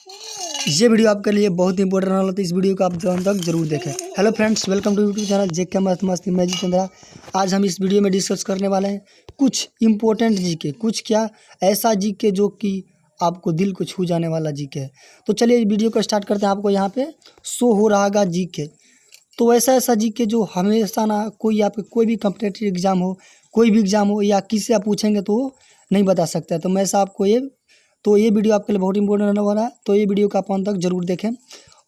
ये वीडियो आपके लिए बहुत इंपॉर्टेंट वाला, तो इस वीडियो को आप अंत तक जरूर देखें। Hello friends, welcome to YouTube channel JK मस्ती मैं जी चंद्रा। आज हम इस वीडियो में डिस्कस करने वाले हैं कुछ इंपॉर्टेंट जीके, कुछ क्या ऐसा जीके जो कि आपको दिल को छू जाने वाला जीके है। तो चलिए वीडियो को स्टार्ट करते हैं। आपको यहाँ पे शो हो रहा होगा जीके। तो ऐसा जीके जो हमेशा ना कोई आप कोई भी कॉम्पिटिटिव एग्जाम हो, कोई भी एग्जाम हो, या किसी से आप पूछेंगे तो वो नहीं बता सकता है। तो मैं ऐसा आपको ये वीडियो आपके लिए बहुत इंपॉर्टेंट होने वाला है। तो ये वीडियो का आप अंत तक जरूर देखें,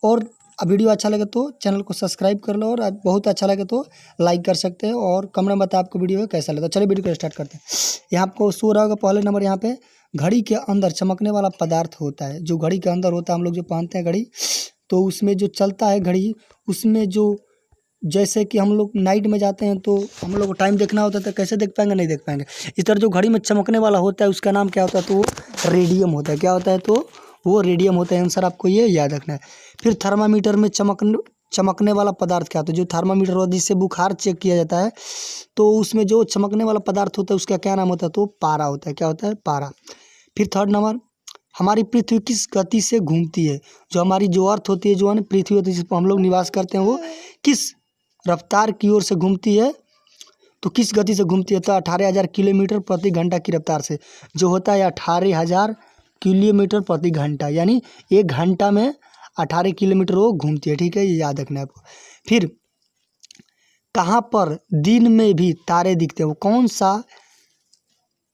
और वीडियो अच्छा लगे तो चैनल को सब्सक्राइब कर लो, और बहुत अच्छा लगे तो लाइक कर सकते हैं, और कमेंट में बताएं आपको वीडियो कैसा लगा। चलिए वीडियो को स्टार्ट करते हैं। यहाँ आपको शो रहा होगा पहले नंबर, यहाँ पे घड़ी के अंदर चमकने वाला पदार्थ होता है। जो घड़ी के अंदर होता है, हम लोग जो पहनते हैं घड़ी, तो उसमें जो चलता है घड़ी, उसमें जो जैसे कि हम लोग नाइट में जाते हैं तो हम लोग को टाइम देखना होता है, तो कैसे देख पाएंगे? नहीं देख पाएंगे। इस तरह जो घड़ी में चमकने वाला होता है उसका नाम क्या होता है? तो वो रेडियम होता है। क्या होता है? तो वो रेडियम होता है। आंसर आपको ये याद रखना है। फिर थर्मामीटर में चमकने वाला पदार्थ क्या होता है? जो थर्मामीटर होता है जिससे बुखार चेक किया जाता है, तो उसमें जो चमकने वाला पदार्थ होता है उसका क्या नाम होता है? तो पारा होता है। क्या होता है? पारा। फिर थर्ड नंबर, हमारी पृथ्वी किस गति से घूमती है? जो हमारी जो अर्थ होती है, जो है पृथ्वी होती है जिस पर हम लोग निवास करते हैं, वो किस रफ्तार की ओर से घूमती है? तो किस गति से घूमती है? तो 18,000 किलोमीटर प्रति घंटा की रफ्तार से। जो होता है 18,000 किलोमीटर प्रति घंटा, यानी 1 घंटा में 18 किलोमीटर वो घूमती है। ठीक है, ये याद रखना है आपको। फिर कहाँ पर दिन में भी तारे दिखते हैं? वो कौन सा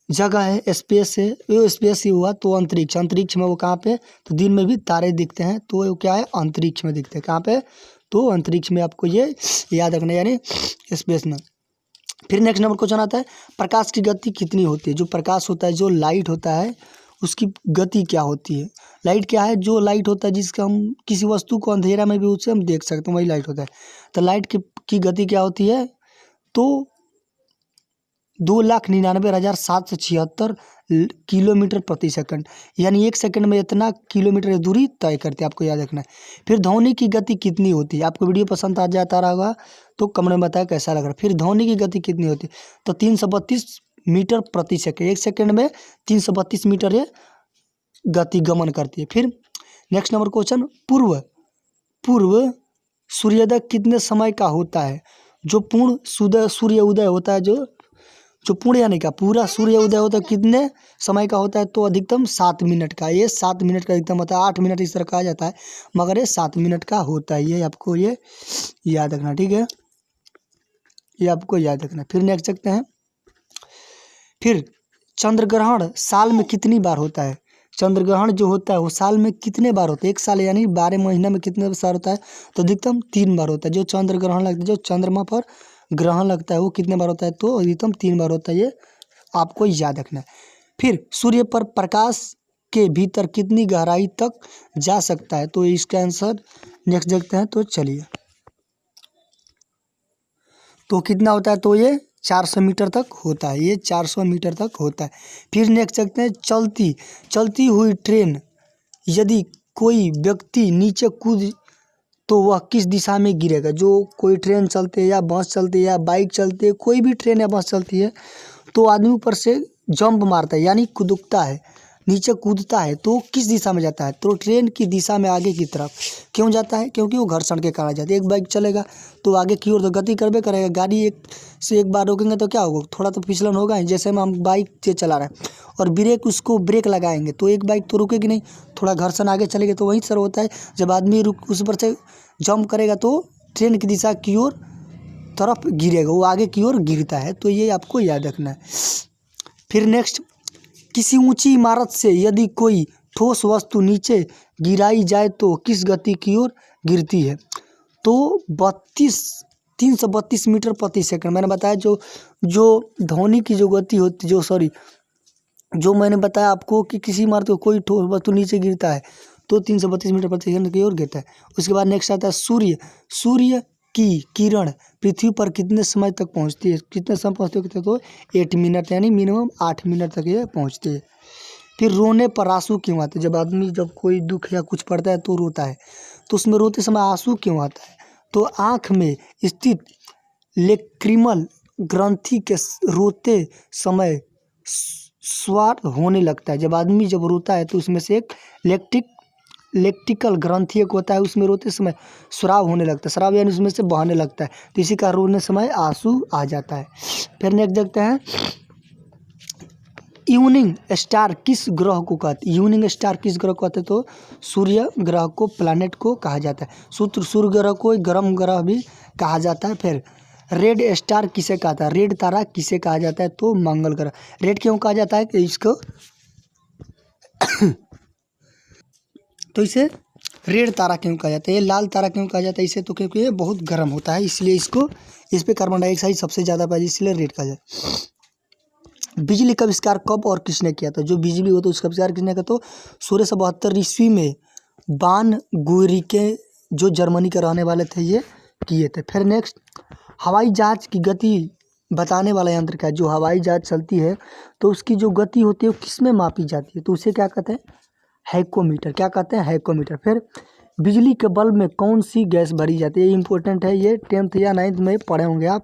जगह है? स्पेस है, वो स्पेस ही हुआ तो अंतरिक्ष। अंतरिक्ष में वो कहाँ पे? तो दिन में भी तारे दिखते हैं, तो वो क्या है? अंतरिक्ष में दिखते हैं। कहाँ पे? तो अंतरिक्ष में। आपको ये याद रखना है, यानी स्पेस में। फिर नेक्स्ट नंबर क्वेश्चन आता है, प्रकाश की गति कितनी होती है? जो प्रकाश होता है, जो लाइट होता है, उसकी गति क्या होती है? लाइट क्या है? जो लाइट होता है जिसका हम किसी वस्तु को अंधेरा में भी उससे हम देख सकते हैं, वही लाइट होता है। तो लाइट की गति क्या होती है? तो 2,99,776 किलोमीटर प्रति सेकंड, यानी 1 सेकंड में इतना किलोमीटर दूरी तय करते हैं। आपको याद रखना है। फिर ध्वनि की गति कितनी होती है? आपको वीडियो पसंद आ जाता रहा होगा तो कमेंट में बताया कैसा लग रहा है। फिर ध्वनि की गति कितनी होती है? तो 332 मीटर प्रति सेकंड। 1 सेकंड में 332 मीटर ये गति गमन करती है। फिर नेक्स्ट नंबर क्वेश्चन, पूर्व सूर्योदय कितने समय का होता है? जो पूर्ण सूर्य उदय होता है, जो पूर्ण यानी का पूरा सूर्य उदय होता है, कितने समय का होता है? तो अधिकतम 7 मिनट का। ये 7 मिनट का अधिकतम होता है। 8 मिनट इस तरह कहा जाता है, मगर ये 7 मिनट का होता है। ये आपको ये याद रखना, ठीक है, ये आपको याद रखना। फिर नेक्स्ट देखते हैं। फिर चंद्र ग्रहण साल में कितनी बार होता है? चंद्र ग्रहण जो होता है वो साल में कितने बार होता है? 1 साल यानी 12 महीने में कितने बार होता है? तो अधिकतम 3 बार होता है। जो चंद्र ग्रहण लगता है, जो चंद्रमा पर ग्रहण लगता है, वो कितने बार होता है? तो अधिकतम 3 बार होता है। ये आपको याद रखना है। फिर सूर्य पर प्रकाश के भीतर कितनी गहराई तक जा सकता है? तो इसका आंसर नेक्स्ट देखते हैं। तो चलिए, तो कितना होता है? तो ये 400 मीटर तक होता है। ये 400 मीटर तक होता है। फिर नेक्स्ट देखते हैं, चलती हुई ट्रेन यदि कोई व्यक्ति नीचे कूद तो वह किस दिशा में गिरेगा? जो कोई ट्रेन चलती है, या बस चलती है, या बाइक चलती है, कोई भी ट्रेन या बस चलती है, तो आदमी ऊपर से जंप मारता है, यानी कूदता है, नीचे कूदता है, तो किस दिशा में जाता है? तो ट्रेन की दिशा में आगे की तरफ। क्यों जाता है? क्योंकि वो घर्षण के कारण जाती है। एक बाइक चलेगा तो आगे की ओर तो गति करबे करेगा। गाड़ी एक बार रोकेंगे तो क्या होगा? थोड़ा तो फिसलन होगा ही। जैसे हम बाइक से चला रहे हैं और ब्रेक लगाएंगे तो एक बाइक तो रुकेगी नहीं, थोड़ा घर्षण आगे चलेगा। तो वही सर होता है, जब आदमी उस पर से जंप करेगा तो ट्रेन की दिशा की ओर तरफ गिरेगा, वो आगे की ओर गिरता है। तो ये आपको याद रखना है। फिर नेक्स्ट, किसी ऊंची इमारत से यदि कोई ठोस वस्तु नीचे गिराई जाए तो किस गति की ओर गिरती है? तो 332 मीटर प्रति सेकंड। मैंने बताया जो ध्वनि की जो गति होती, जो मैंने बताया आपको कि किसी इमारत को कोई ठोस वस्तु नीचे गिरता है तो 332 मीटर प्रति सेकंड की ओर गिरता है। उसके बाद नेक्स्ट आता है, सूर्य की किरण पृथ्वी पर कितने समय तक पहुंचती है? कितने समय पहुंचती है? तो 8 मिनट, यानी मिनिमम 8 मिनट तक ये पहुंचती है। फिर रोने पर आंसू क्यों आता है? जब कोई दुख या कुछ पड़ता है तो रोता है, तो उसमें रोते समय आंसू क्यों आता है? तो आँख में स्थित लेक्रिमल ग्रंथि के रोते समय स्वार होने लगता है। जब रोता है तो उसमें से एक लैक्टिक इलेक्ट्रिकल ग्रंथि एक होता है, उसमें रोते समय स्राव होने लगता है, स्राव यानी उसमें से बहने लगता है, तो इसी का रोने समय आंसू आ जाता है। फिर नेक्स्ट देखते हैं, इवनिंग स्टार किस ग्रह को कहते हैं? इवनिंग स्टार किस ग्रह को कहते हैं? तो सूर्य ग्रह को, प्लैनेट को कहा जाता है। सूर्य ग्रह को गर्म ग्रह भी कहा जाता है। फिर रेड स्टार किसे कहता है? रेड तारा किसे कहा जाता है? तो मंगल ग्रह। रेड क्यों कहा जाता है कि इसको तो इसे रेड तारा क्यों कहा जाता है? ये लाल तारा क्यों कहा जाता है इसे? तो क्योंकि ये बहुत गर्म होता है, इसलिए इसको, इस पे कार्बन डाइऑक्साइड सबसे ज़्यादा पाई, इसलिए रेड कहा जाता है। बिजली का आविष्कार कब और किसने किया था? जो बिजली हो तो उसका आविष्कार किसने किया? तो 1672 ईस्वी में बान गुरिके, जो जर्मनी के रहने वाले थे, ये किए थे। फिर नेक्स्ट, हवाई जहाज की गति बताने वाला यंत्र का, जो हवाई जहाज चलती है तो उसकी जो गति होती है वो किस में मापी जाती है? तो उसे क्या कहते हैं? हाइकोमीटर। क्या कहते हैं? हाइकोमीटर। फिर बिजली के बल्ब में कौन सी गैस भरी जाती है? ये इंपॉर्टेंट है, ये 10th या 9th में पढ़े होंगे आप,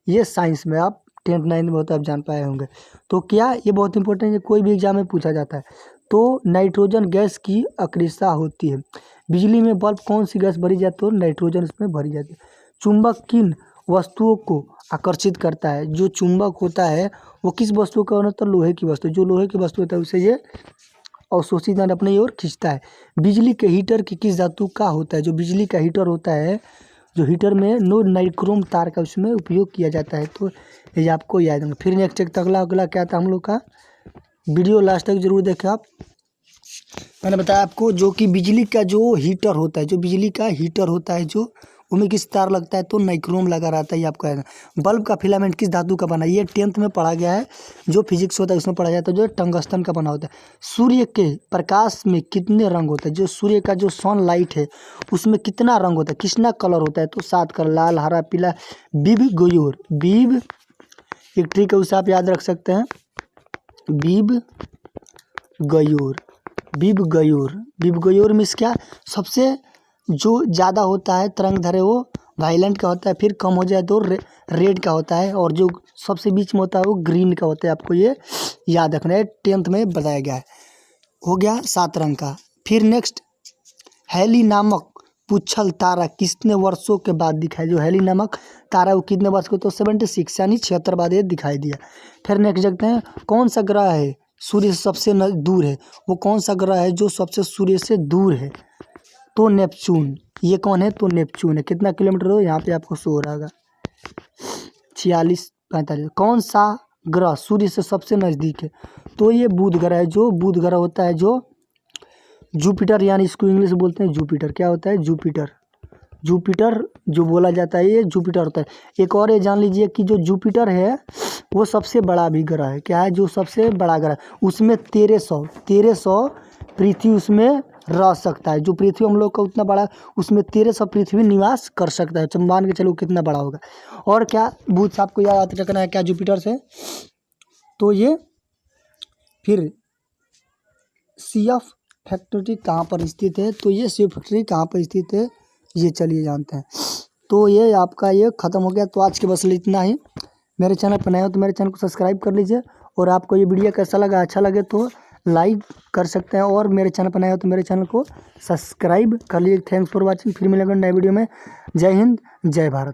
ये साइंस में आप 10th 9th में होता है, आप जान पाए होंगे। तो क्या ये बहुत इंपॉर्टेंट है, कोई भी एग्जाम में पूछा जाता है। तो नाइट्रोजन गैस की अक्रियता होती है। बिजली में बल्ब कौन सी गैस भरी जाती है? तो नाइट्रोजन इसमें भरी जाती है। चुंबक किन वस्तुओं को आकर्षित करता है? जो चुंबक होता है वो किस वस्तु का होता है? लोहे की वस्तु। जो लोहे की वस्तु होता है उसे ये अवशोषित अपनी ओर खींचता है। बिजली के हीटर की किस धातु का होता है? जो बिजली का हीटर होता है, जो हीटर में नो नाइक्रोम तार का उसमें उपयोग किया जाता है। तो ये आपको याद होगा। फिर नेक्स्ट एक अगला क्या था हम लोग का, वीडियो लास्ट तक जरूर देखें आप। मैंने बताया आपको, जो कि बिजली का जो हीटर होता है, जो बिजली का हीटर होता है, जो उनमें किस तार लगता है? तो नाइक्रोम लगा रहता है, ये आपको याद है। बल्ब का फिलामेंट किस धातु का बना है? ये 10th में पढ़ा गया है, जो फिजिक्स होता है उसमें पढ़ा जाता है, जो टंगस्टन का बना होता है। सूर्य के प्रकाश में कितने रंग होते हैं? जो सूर्य का जो सनलाइट है उसमें कितना रंग होता है, कितना कलर होता है? तो 7 कलर, लाल, हरा, पीला, बिब गयोर। बिब एक ट्रिक है, उसे आप याद रख सकते हैं, बिब गयोर। बिब गयोर, बिब गयोर में क्या, सबसे जो ज़्यादा होता है तरंग धरे वो वायलेंट का होता है, फिर कम हो जाए तो रेड का होता है, और जो सबसे बीच में होता है वो ग्रीन का होता है। आपको ये याद रखना है, 10th में बताया गया है। हो गया 7 रंग का। फिर नेक्स्ट, हैली नामक पुच्छल तारा कितने वर्षों के बाद दिखाई? जो हैली नामक तारा वो कितने वर्ष को? तो 76 यानी 76 बाद ये दिखाई दिया। फिर नेक्स्ट देखते हैं, कौन सा ग्रह है सूर्य से सबसे दूर है? वो कौन सा ग्रह है जो सबसे सूर्य से दूर है? तो नेपच्यून। ये कौन है? तो नेपच्यून है। कितना किलोमीटर हो? यहाँ पे आपको शो हो रहा होगा, 46-45। कौन सा ग्रह सूर्य से सबसे नज़दीक है? तो ये बुध ग्रह है। जो बुध ग्रह होता है, जो जुपिटर, यानी इसको इंग्लिश में बोलते हैं जुपिटर। क्या होता है? जुपिटर। जुपिटर जो बोला जाता है ये जुपिटर होता है। एक और ये जान लीजिए कि जो जुपिटर है वो सबसे बड़ा भी ग्रह है। क्या है? जो सबसे बड़ा ग्रह, उसमें 1300 पृथ्वी उसमें रह सकता है। जो पृथ्वी हम लोग का उतना बड़ा, उसमें 1300 पृथ्वी निवास कर सकता है। मान के चलो कितना बड़ा होगा। और क्या बुध से आपको याद रखना है, क्या जुपिटर से? तो ये फिर सीएफ फैक्ट्री कहाँ पर स्थित है? तो ये सीएफ फैक्ट्री कहाँ पर स्थित है ये चलिए जानते हैं। तो ये आपका ये ख़त्म हो गया। तो आज के बस इतना ही। मेरे चैनल पर नए हो तो मेरे चैनल को सब्सक्राइब कर लीजिए, और आपको ये वीडियो कैसा लगा, अच्छा लगे तो लाइक कर सकते हैं, और मेरे चैनल पर नए हो तो मेरे चैनल को सब्सक्राइब कर लीजिए। Thanks for watching. फिर मिलेंगे नए वीडियो में। जय हिंद, जय भारत।